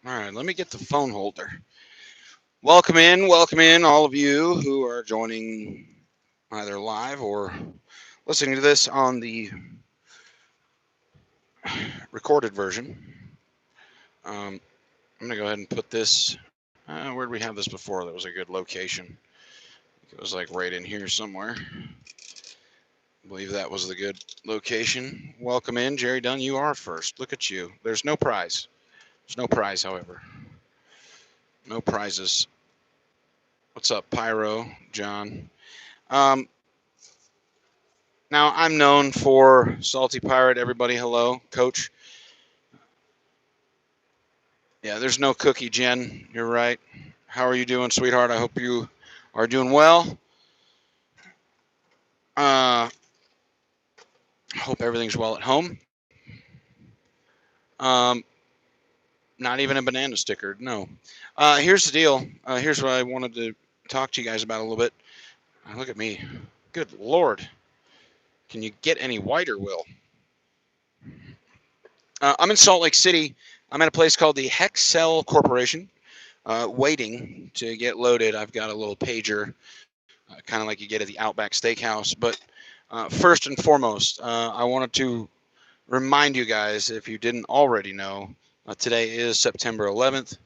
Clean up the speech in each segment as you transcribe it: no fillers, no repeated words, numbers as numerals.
All right, let me get the phone holder. Welcome in, all of you who are joining either live or listening to this on the recorded version. Um, I'm gonna go ahead and put this. Where did we have this before? That was a good location. It was like right in here somewhere. I believe that was the good location. Welcome in, Jerry Dunn. You are first. Look at you. There's no prize. There's no prize, however. No prizes. What's up, Pyro, John? Um, Now, I'm known for Salty Pirate. Everybody, hello. Coach. Yeah, there's no cookie, Jen. You're right. How are you doing, sweetheart? I hope you are doing well. Hope everything's well at home. Um, Not even a banana sticker. No. Here's the deal. Here's what I wanted to talk to you guys about a little bit. Look at me. Good Lord. Can you get any whiter, Will? I'm in Salt Lake City. I'm at a place called the Hexcel Corporation. Waiting to get loaded. I've got a little pager, kind of like you get at the Outback Steakhouse. But first and foremost, I wanted to remind you guys, if you didn't already know, today is September 11th,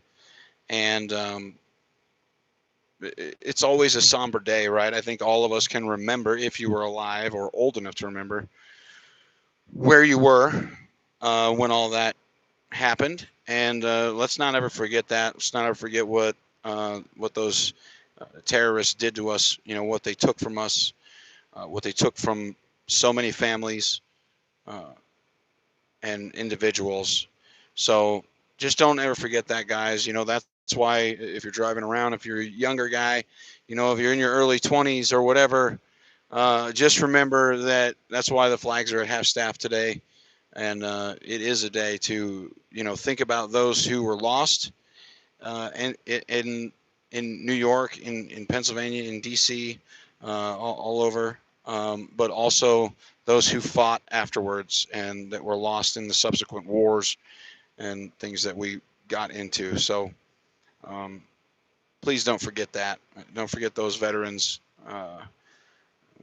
and it's always a somber day, right? I think all of us can remember, if you were alive or old enough to remember, where you were when all that happened. And let's not ever forget that. Let's not ever forget what those terrorists did to us. You know what they took from us, what they took from so many families uh, and individuals. So just don't ever forget that, guys. You know that's why if you're driving around, if you're a younger guy, you know if you're in your early 20s or whatever, just remember that that's why the flags are at half staff today. And it is a day to think about those who were lost and in New York, in Pennsylvania, in D.C., all over, but also those who fought afterwards and that were lost in the subsequent wars and things that we got into. So um, please don't forget that. Don't forget those veterans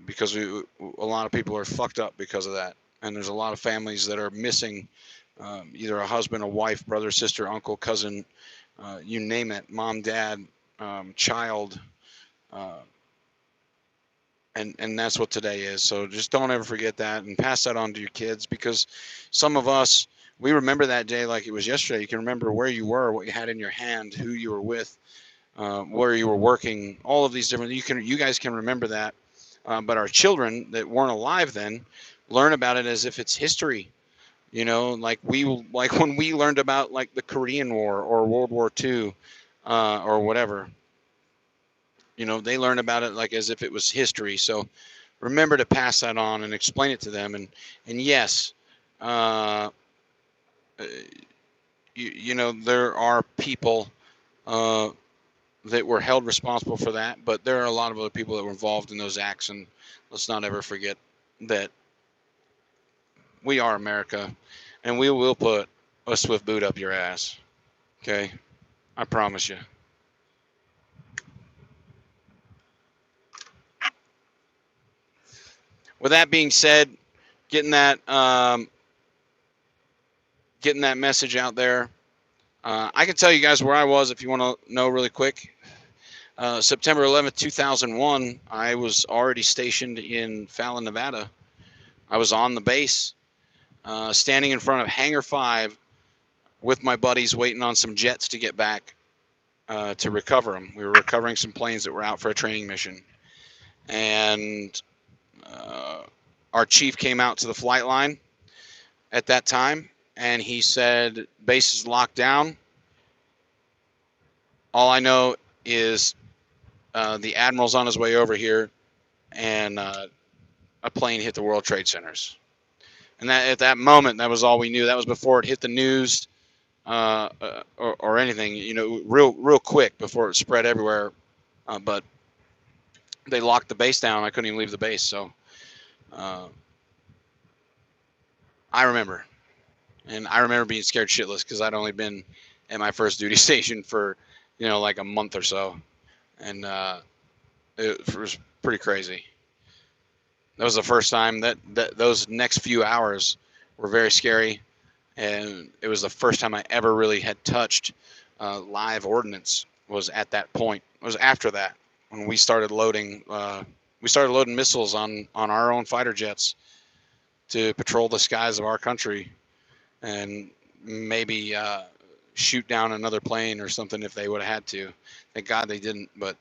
because a lot of people are fucked up because of that. And there's a lot of families that are missing either a husband, a wife, brother, sister, uncle, cousin, you name it, mom, dad, child, uh, and that's what today is. So just don't ever forget that and pass that on to your kids because some of us we remember that day like it was yesterday. You can remember where you were, what you had in your hand, who you were with, where you were working, all of these different. You guys can remember that, but our children that weren't alive then learn about it as if it's history. Like when we learned about like the Korean War or World War II, or whatever. They learn about it like as if it was history. So remember to pass that on and explain it to them. And yes, uh, there are people uh, that were held responsible for that, but there are a lot of other people that were involved in those acts. And let's not ever forget that we are America, and we will put a swift boot up your ass. Okay, I promise you. With that being said, getting that um, getting that message out there. I can tell you guys where I was if you want to know really quick. September 11th, 2001, I was already stationed in Fallon, Nevada. I was on the base, standing in front of Hangar 5 with my buddies waiting on some jets to get back to recover them. We were recovering some planes that were out for a training mission. And uh, our chief came out to the flight line at that time, and he said, "Base is locked down. All I know is the admiral's on his way over here, and a plane hit the World Trade Centers." And that at that moment, that was all we knew. That was before it hit the news or anything. Real quick before it spread everywhere. But they locked the base down. I couldn't even leave the base. So uh, I remember, and I remember being scared shitless because I'd only been at my first duty station for, like a month or so, and it was pretty crazy. That was the first time that those next few hours were very scary, and it was the first time I ever really had touched live ordnance. Was at that point. It was after that when we started loading. We started loading missiles on our own fighter jets to patrol the skies of our country, and maybe shoot down another plane or something if they would have had to. Thank God they didn't. But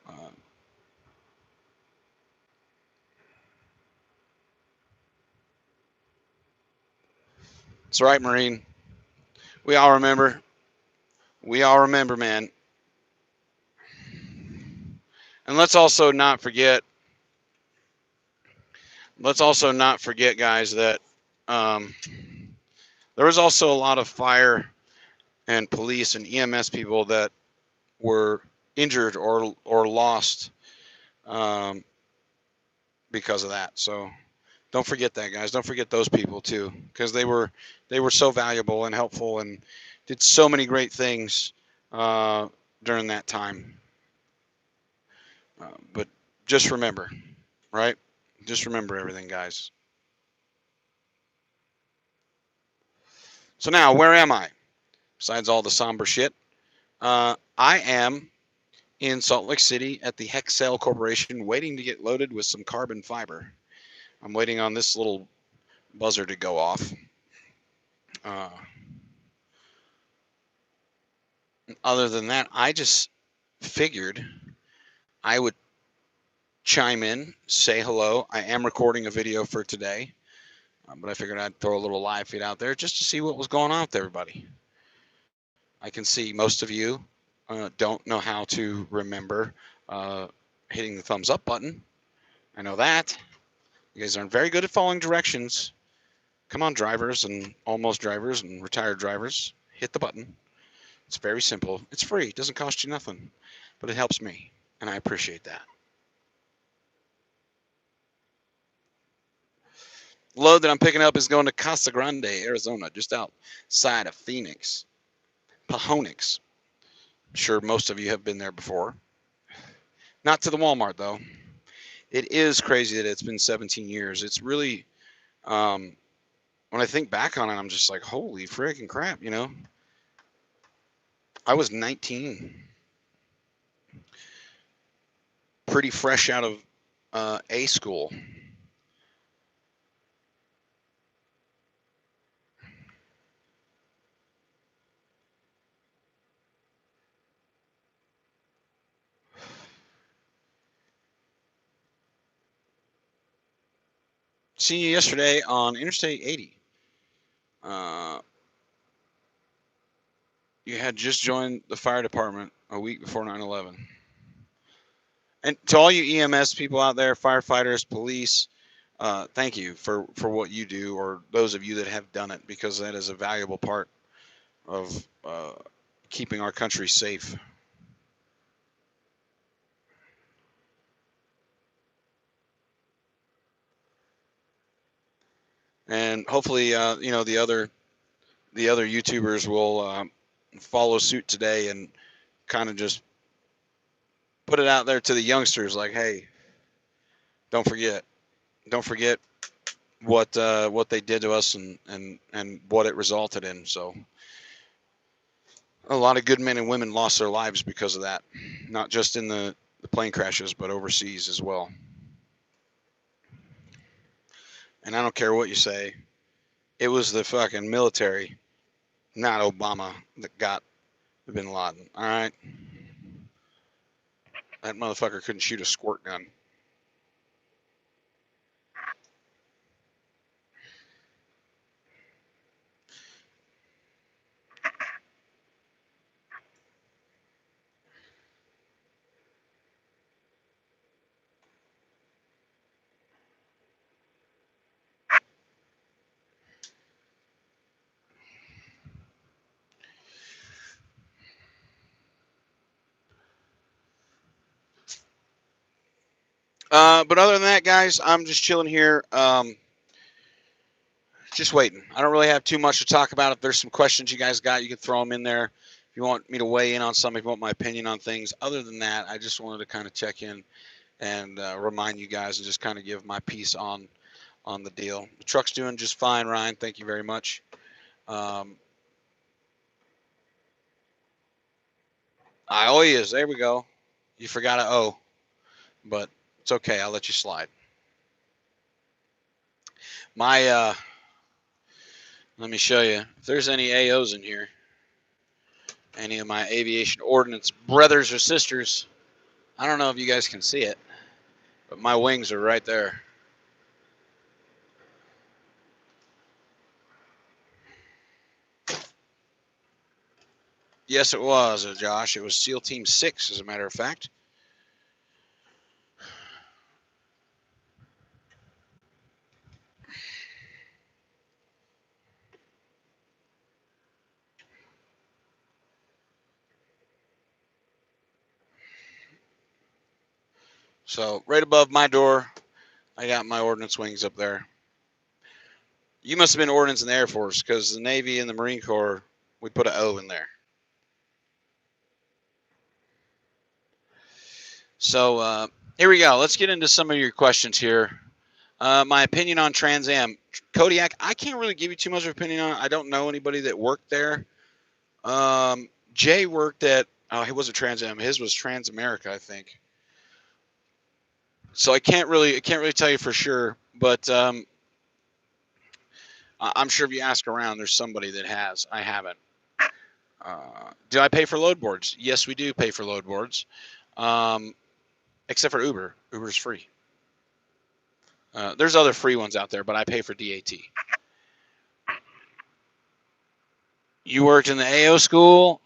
uh, it's all right, Marine. We all remember. We all remember, man. And let's also not forget. Let's also not forget, guys, that um, there was also a lot of fire and police and EMS people that were injured or lost um, because of that. So don't forget that, guys. Don't forget those people too, because they were so valuable and helpful and did so many great things during that time. But just remember, right? Just remember everything, guys. So now, where am I? Besides all the somber shit, I am in Salt Lake City at the Hexcel Corporation, waiting to get loaded with some carbon fiber. I'm waiting on this little buzzer to go off. Uh, Other than that, I just figured I would chime in, say hello. I am recording a video for today, but I figured I'd throw a little live feed out there just to see what was going on with everybody. I can see most of you don't know how to remember uh, hitting the thumbs up button. I know that. You guys aren't very good at following directions. Come on, drivers and almost drivers and retired drivers. Hit the button. It's very simple. It's free. It doesn't cost you nothing, but it helps me, and I appreciate that. The load that I'm picking up is going to Casa Grande, Arizona, just outside of Phoenix. Pahonix. I'm sure most of you have been there before. Not to the Walmart, though. It is crazy that it's been 17 years. It's really, um, when I think back on it, I'm just like, holy freaking crap, I was 19, pretty fresh out of A school. Seen you yesterday on Interstate 80. Uh, you had just joined the fire department a week before 9/11. And to all you EMS people out there, firefighters, police, thank you for what you do, or those of you that have done it, because that is a valuable part of keeping our country safe. And hopefully, the other YouTubers will follow suit today and kind of just put it out there to the youngsters, like, hey, don't forget, don't forget what they did to us and what it resulted in. So a lot of good men and women lost their lives because of that, not just in the plane crashes, but overseas as well. And I don't care what you say, it was the fucking military, not Obama, that got Bin Laden. All right, that motherfucker couldn't shoot a squirt gun. But other than that, guys, I'm just chilling here. just waiting. I don't really have too much to talk about. If there's some questions you guys got, you can throw them in there. If you want me to weigh in on something, if you want my opinion on things. Other than that, I just wanted to kind of check in and remind you guys and just kind of give my piece on the deal. The truck's doing just fine, Ryan. Thank you very much. I owe you. There we go. You forgot a O, but it's okay. I'll let you slide. My let me show you if there's any AOs in here. Any of my aviation ordnance brothers or sisters. I don't know if you guys can see it, but my wings are right there. Yes, it was, Josh. It was SEAL Team 6, as a matter of fact. So right above my door, I got my ordnance wings up there. You must have been ordnance in the Air Force, because the Navy and the Marine Corps, we put an O in there. So here we go. Let's get into some of your questions here. My opinion on Trans Am. Kodiak, I can't really give you too much of an opinion on it. I don't know anybody that worked there. Jay worked at, he wasn't Trans Am. His was Trans America, I think. So I can't really tell you for sure, but I'm sure if you ask around, there's somebody that has. I haven't. Do I pay for load boards? Yes, we do pay for load boards, except for Uber. Uber's free. There's other free ones out there, but I pay for DAT. You worked in the AO school,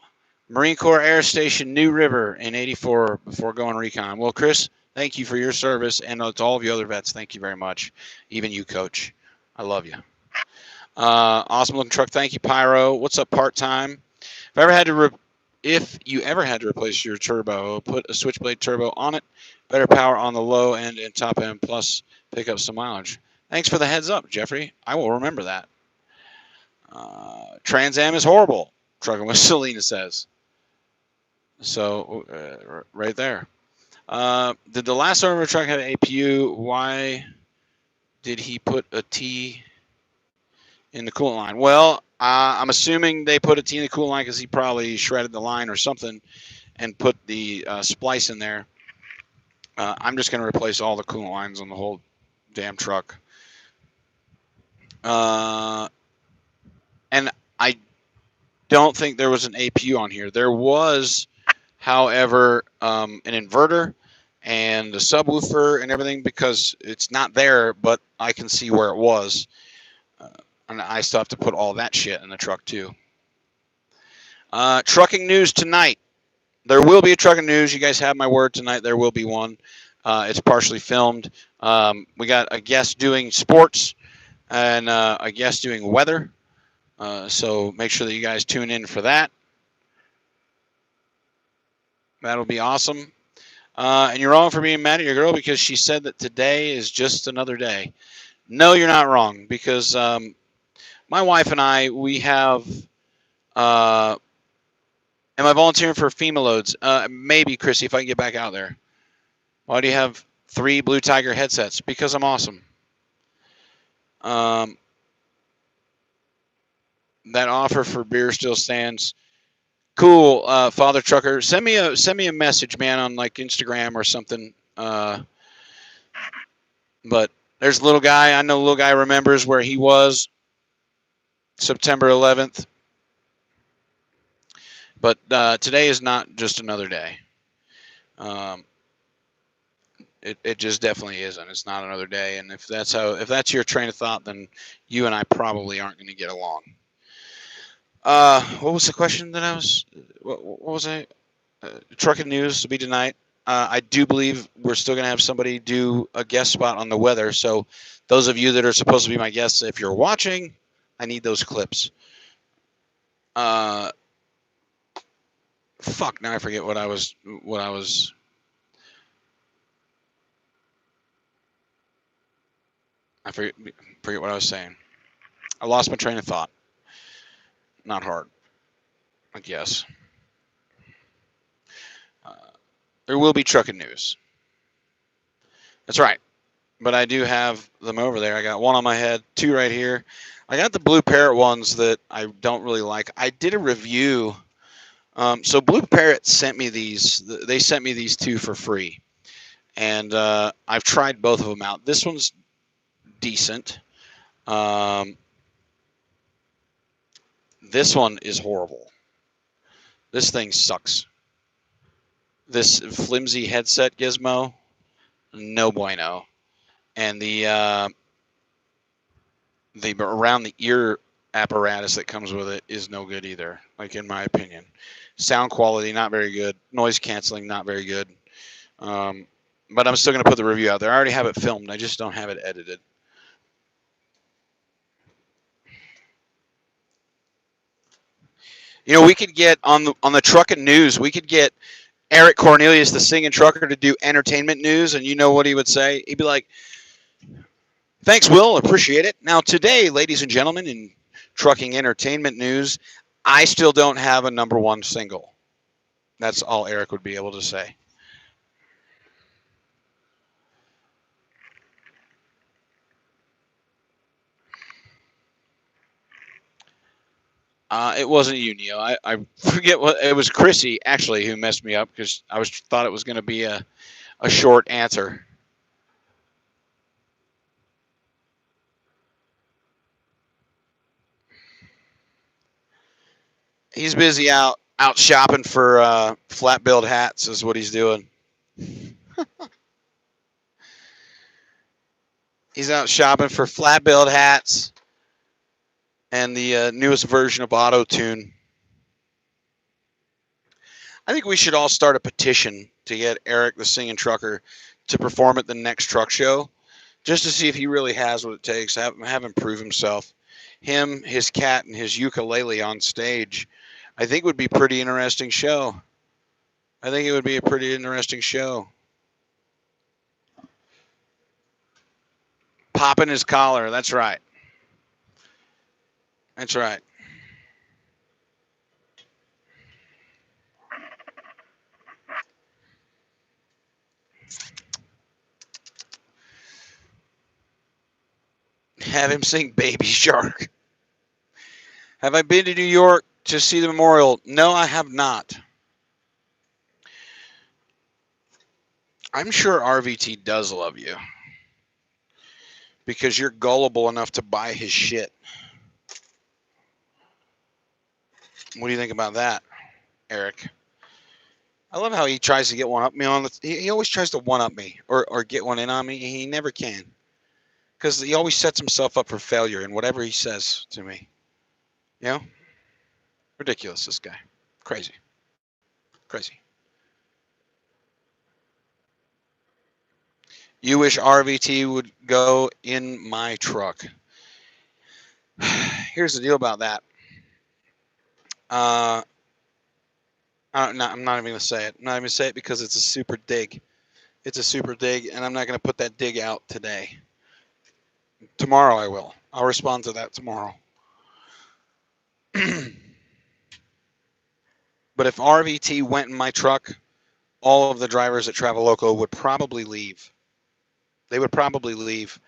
Marine Corps Air Station, New River in '84 before going recon. Well, Chris, thank you for your service, and to all of you other vets, thank you very much. Even you, Coach. I love you. Awesome looking truck. Thank you, Pyro. What's up, part-time? If you ever had to replace your turbo, put a switchblade turbo on it, better power on the low end and top end, plus pick up some mileage. Thanks for the heads up, Jeffrey. I will remember that. Trans Am is horrible, Trucking with Selena says. So, right there. Did the last owner of a truck have an APU? Why did he put a T in the coolant line? Well, I'm assuming they put a T in the coolant line because he probably shredded the line or something and put the splice in there. I'm just going to replace all the coolant lines on the whole damn truck. And I don't think there was an APU on here. There was, however, an inverter and a subwoofer and everything, because it's not there, but I can see where it was. And I still have to put all that shit in the truck too. Trucking news tonight. There will be a trucking news. You guys have my word tonight. There will be one. It's partially filmed. We got a guest doing sports and a guest doing weather. So make sure that you guys tune in for that. That'll be awesome. And you're wrong for being mad at your girl because she said that today is just another day. No, you're not wrong, because my wife and I, we have... am I volunteering for FEMA loads? Maybe, Chrissy, if I can get back out there. Why do you have 3 Blue Tiger headsets? Because I'm awesome. That offer for beer still stands. Cool, Father Trucker. Send me a message, man, on like Instagram or something. But there's a little guy. I know little guy remembers where he was September 11th. But today is not just another day. It just definitely isn't. It's not another day. And if that's your train of thought, then you and I probably aren't going to get along. What was the question that I was? What was I? Trucking news to be tonight. I do believe we're still going to have somebody do a guest spot on the weather. So those of you that are supposed to be my guests, if you're watching, I need those clips. Fuck, now I forget what I was. I forget what I was saying. I lost my train of thought. Not hard, I guess. Uh, there will be trucking news. That's right. But I do have them over there. I got one on my head, two right here. I got the Blue Parrot ones that I don't really like. I did a review. So Blue Parrot sent me these. They sent me these two for free, and I've tried both of them out. This one's decent. Um, this one is horrible. This thing sucks. This flimsy headset gizmo, no bueno. And the around the ear apparatus that comes with it is no good either, like in my opinion. Sound quality not very good, noise canceling not very good. But I'm still going to put the review out there. I already have it filmed, I just don't have it edited. You know, we could get on the trucking news, we could get Eric Cornelius, the singing trucker, to do entertainment news, and you know what he would say? He'd be like, "Thanks, Will. Appreciate it. Now, today, ladies and gentlemen, in trucking entertainment news, I still don't have a number one single." That's all Eric would be able to say. It wasn't you, Neil. I forget what it was. Chrissy actually who messed me up because I thought it was going to be a short answer. He's busy out shopping for flat billed hats is what he's doing. He's out shopping for flat billed hats and the newest version of Auto Tune. I think we should all start a petition to get Eric the singing trucker to perform at the next truck show, just to see if he really has what it takes. Have him prove himself. Him, his cat, and his ukulele on stage. I think would be a pretty interesting show. I think it would be a pretty interesting show. Popping his collar. That's right. That's right. Have him sing Baby Shark. Have I been to New York to see the memorial? No, I have not. I'm sure RVT does love you because you're gullible enough to buy his shit. What do you think about that, Eric? I love how he tries to get one up me on the. He always tries to one up me or get one in on me. He never can because he always sets himself up for failure in whatever he says to me. You know, ridiculous. This guy, crazy, crazy. You wish RVT would go in my truck. Here's the deal about that. Uh, I'm not even going to say it. I'm not even going to say it because it's a super dig. It's a super dig, and I'm not going to put that dig out today. Tomorrow I will. I'll respond to that tomorrow. But if RVT went in my truck, all of the drivers at Traveloco would probably leave. They would probably leave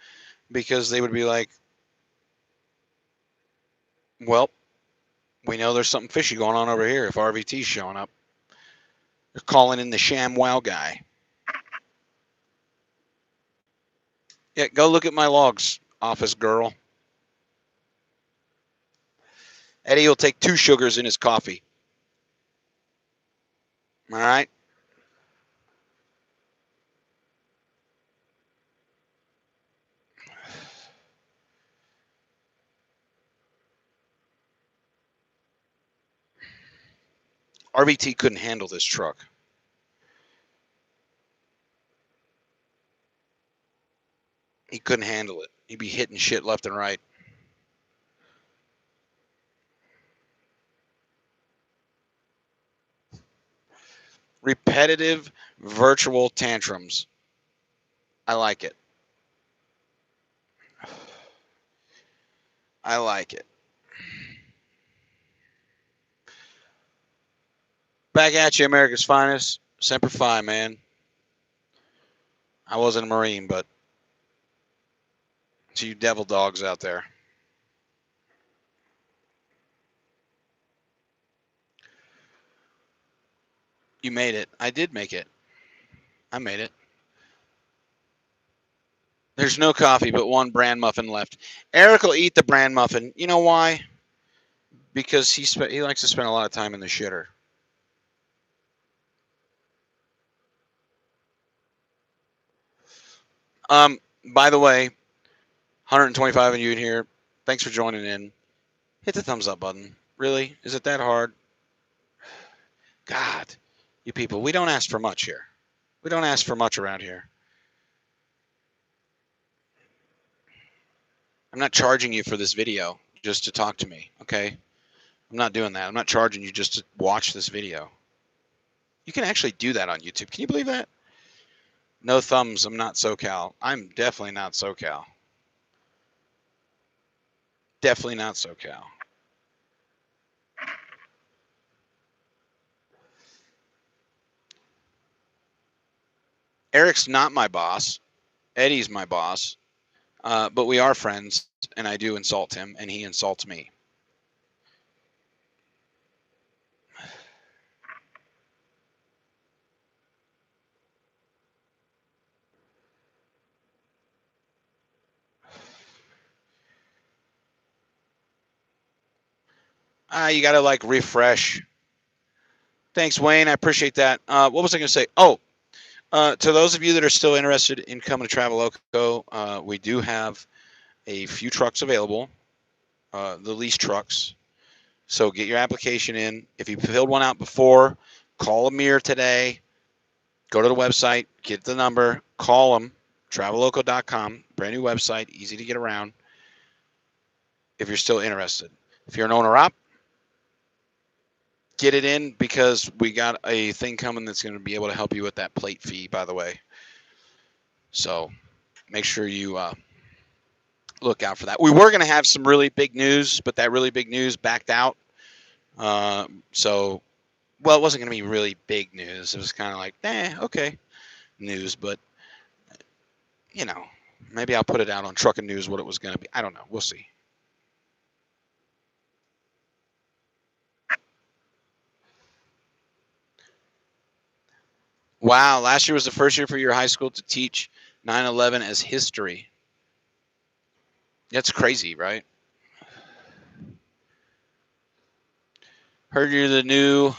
because they would be like, well, we know there's something fishy going on over here if RVT's showing up. They're calling in the ShamWow guy. Yeah, go look at my logs, office girl. Eddie will take 2 sugars in his coffee. All right? RVT couldn't handle this truck. He couldn't handle it. He'd be hitting shit left and right. Repetitive virtual tantrums. I like it. I like it. Back at you, America's finest. Semper Fi, man. I wasn't a Marine, but to you devil dogs out there. You made it. I did make it. I made it. There's no coffee but one bran muffin left. Eric will eat the bran muffin. You know why? Because he likes to spend a lot of time in the shitter. By the way, 125 of you in here. Thanks for joining in. Hit the thumbs up button. Really? Is it that hard? God, you people, we don't ask for much here. We don't ask for much around here. I'm not charging you for this video just to talk to me, okay? I'm not doing that. I'm not charging you just to watch this video. You can actually do that on YouTube. Can you believe that? No thumbs. I'm not SoCal. I'm definitely not SoCal. Definitely not SoCal. Eric's not my boss. Eddie's my boss. But we are friends, and I do insult him, and he insults me. You got to like refresh. Thanks, Wayne. I appreciate that. What was I going to say? Oh, to those of you that are still interested in coming to Traveloco, we do have a few trucks available, the lease trucks. So get your application in. If you filled one out before, call Amir today. Go to the website, get the number, call them, traveloco.com, brand new website, easy to get around if you're still interested. If you're an owner-op, get it in because we got a thing coming that's going to be able to help you with that plate fee, by the way. So make sure you look out for that. We were going to have some really big news, but that really big news backed out. Well, it wasn't going to be really big news. It was kind of like, okay, news, but maybe I'll put it out on Truckin' News what it was going to be. I don't know. We'll see. Wow, last year was the first year for your high school to teach 9/11 as history. That's crazy, right? Heard you're the new.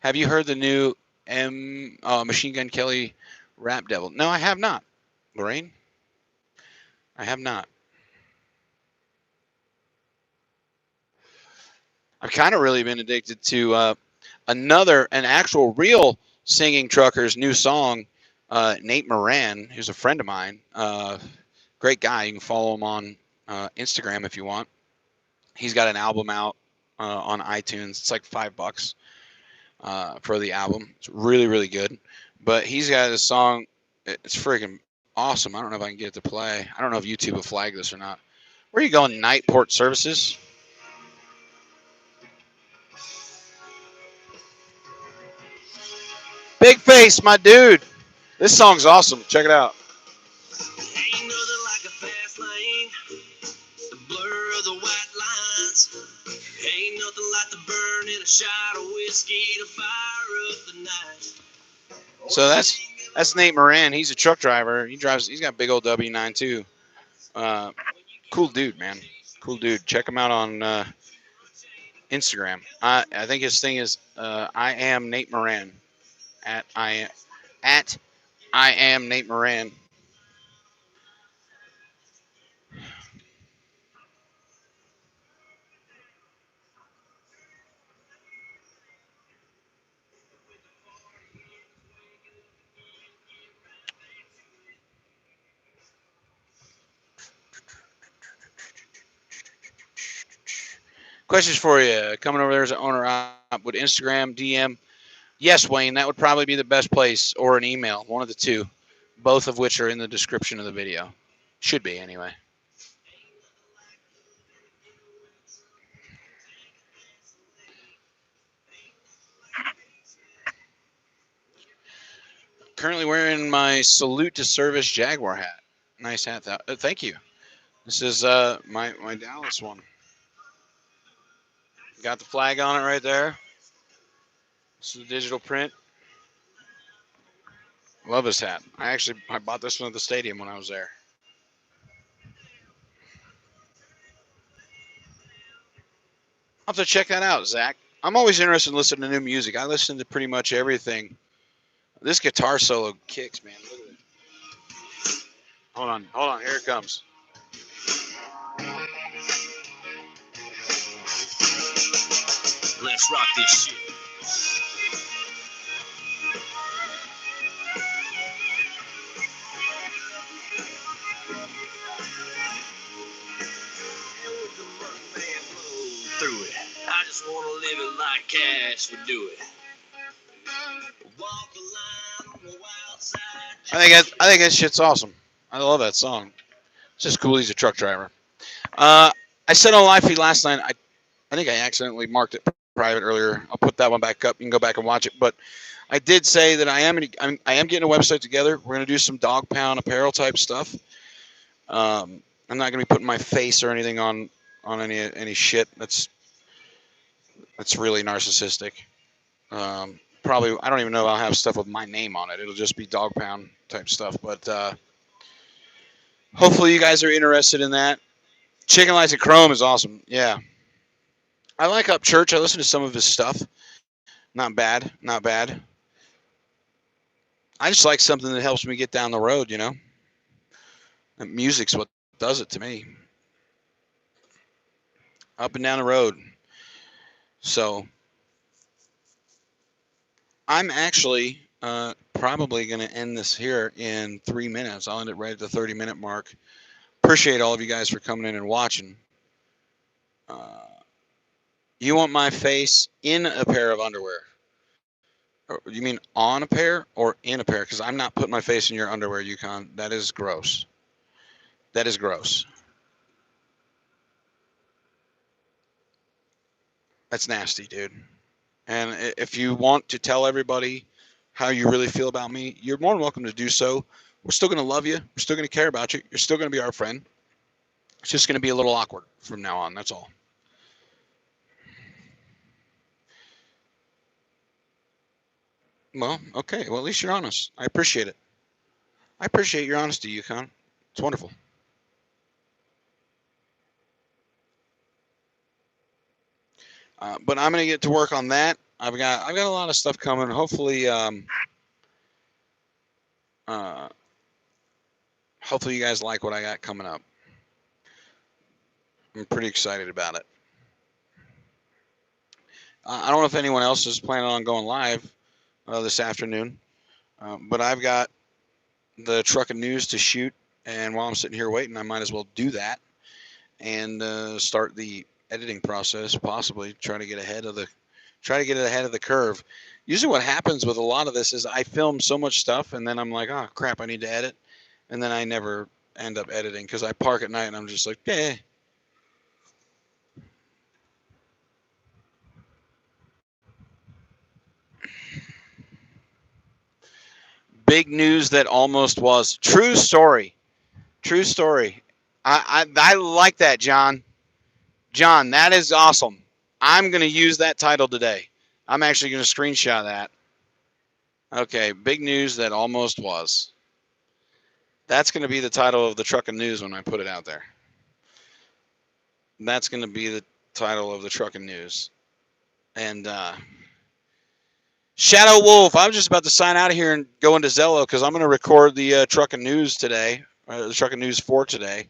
Have you heard the new Machine Gun Kelly Rap Devil? No, I have not. Lorraine, I have not. I've kind of really been addicted to an actual real singing trucker's new song. Nate Moran, who's a friend of mine, great guy. You can follow him on Instagram if you want. He's got an album out on iTunes. It's like $5 for the album. It's really, really good. But he's got a song. It's freaking awesome. I don't know if I can get it to play. I don't know if YouTube will flag this or not. Where are you going, Nightport Services? Big Face, my dude. This song's awesome. Check it out. Ain't nothing like a fast lane. The blur of the white lines. Ain't nothing like the burn in a shot of whiskey to fire up the night. So that's Nate Moran. He's a truck driver. He's got a big old W9 too. Cool dude, man. Cool dude. Check him out on Instagram. I think his thing is I am Nate Moran. At I am Nate Moran. Questions for you. Coming over there as an owner op, would Instagram DM? Yes, Wayne, that would probably be the best place, or an email, one of the two, both of which are in the description of the video. Should be, anyway. currently wearing my Salute to Service Jaguar hat. Nice hat. Thank you. This is my Dallas one. Got the flag on it right there. This is a digital print. Love this hat. I bought this one at the stadium when I was there. I'll have to check that out, Zach. I'm always interested in listening to new music. I listen to pretty much everything. This guitar solo kicks, man. Look at it. Hold on. Here it comes. Let's rock this shit. Through it. I just want to live it like cash would do it. Walk the line on the wild side. I think that shit's awesome. I love that song. It's just cool. He's a truck driver. I said on live feed last night. I think I accidentally marked it private earlier. I'll put that one back up. You can go back and watch it. But I did say that I am getting a website together. We're going to do some dog pound apparel type stuff. I'm not going to be putting my face or anything on any shit. That's really narcissistic. Probably I don't even know if I'll have stuff with my name on it. It'll just be dog pound type stuff. But hopefully you guys are interested in that. Chicken Lights and Chrome is awesome. Yeah. I like Up Church. I listen to some of his stuff. Not bad. Not bad. I just like something that helps me get down the road, you know? And music's what does it to me. Up and down the road. So, I'm actually probably going to end this here in 3 minutes. I'll end it right at the 30-minute mark. Appreciate all of you guys for coming in and watching. You want my face in a pair of underwear? You mean on a pair or in a pair? Because I'm not putting my face in your underwear, Yukon. That is gross. That is gross. That's nasty, dude. And if you want to tell everybody how you really feel about me, you're more than welcome to do so. We're still going to love you. We're still going to care about you. You're still going to be our friend. It's just going to be a little awkward from now on. That's all. Well, okay. Well, at least you're honest. I appreciate it. I appreciate your honesty, Yukon. It's wonderful. But I'm going to get to work on that. I've got a lot of stuff coming. Hopefully, hopefully you guys like what I got coming up. I'm pretty excited about it. I don't know if anyone else is planning on going live this afternoon, but I've got the truck and news to shoot, and while I'm sitting here waiting, I might as well do that and start the editing process. Possibly try to get ahead of the curve. Usually, what happens with a lot of this is I film so much stuff, and then I'm like, oh crap, I need to edit, and then I never end up editing because I park at night and I'm just like, eh. Big news that almost was. True story. True story. I like that, John. John, that is awesome. I'm going to use that title today. I'm actually going to screenshot that. Okay, big news that almost was. That's going to be the title of the Truck and News when I put it out there. That's going to be the title of the Truck and News. And Shadow Wolf, I'm just about to sign out of here and go into Zello because I'm going to record the Truck and News today, the Truck and News for today.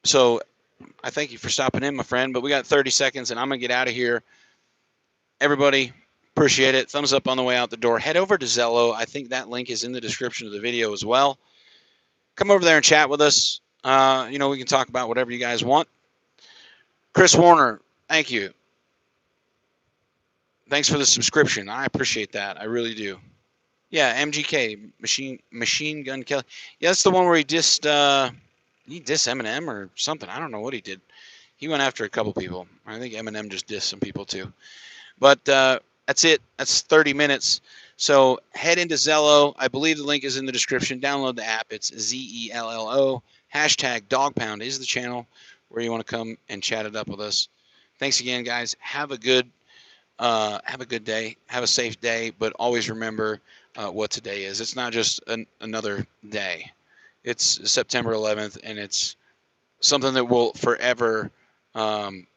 So I thank you for stopping in, my friend, but we got 30 seconds and I'm going to get out of here. Everybody, appreciate it. Thumbs up on the way out the door. Head over to Zello. I think that link is in the description of the video as well. Come over there and chat with us. We can talk about whatever you guys want. Chris Warner, thank you. Thanks for the subscription. I appreciate that. I really do. Yeah, MGK, Machine Gun Kelly. Yeah, that's the one where he dissed Eminem or something. I don't know what he did. He went after a couple people. I think Eminem just dissed some people too. But that's it. That's 30 minutes. So head into Zello. I believe the link is in the description. Download the app. It's ZELLO. Hashtag Dog Pound is the channel where you want to come and chat it up with us. Thanks again, guys. Have a good day. Have a safe day. But always remember what today is. It's not just another day. It's September 11th, and it's something that will forever um,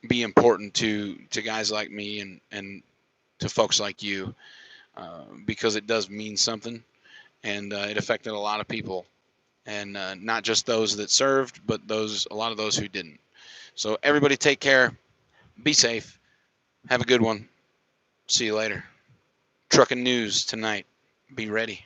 be important to guys like me and to folks like you because it does mean something, and it affected a lot of people, and not just those that served, but a lot of those who didn't. So everybody, take care, be safe, have a good one. See you later. Trucking news tonight. Be ready.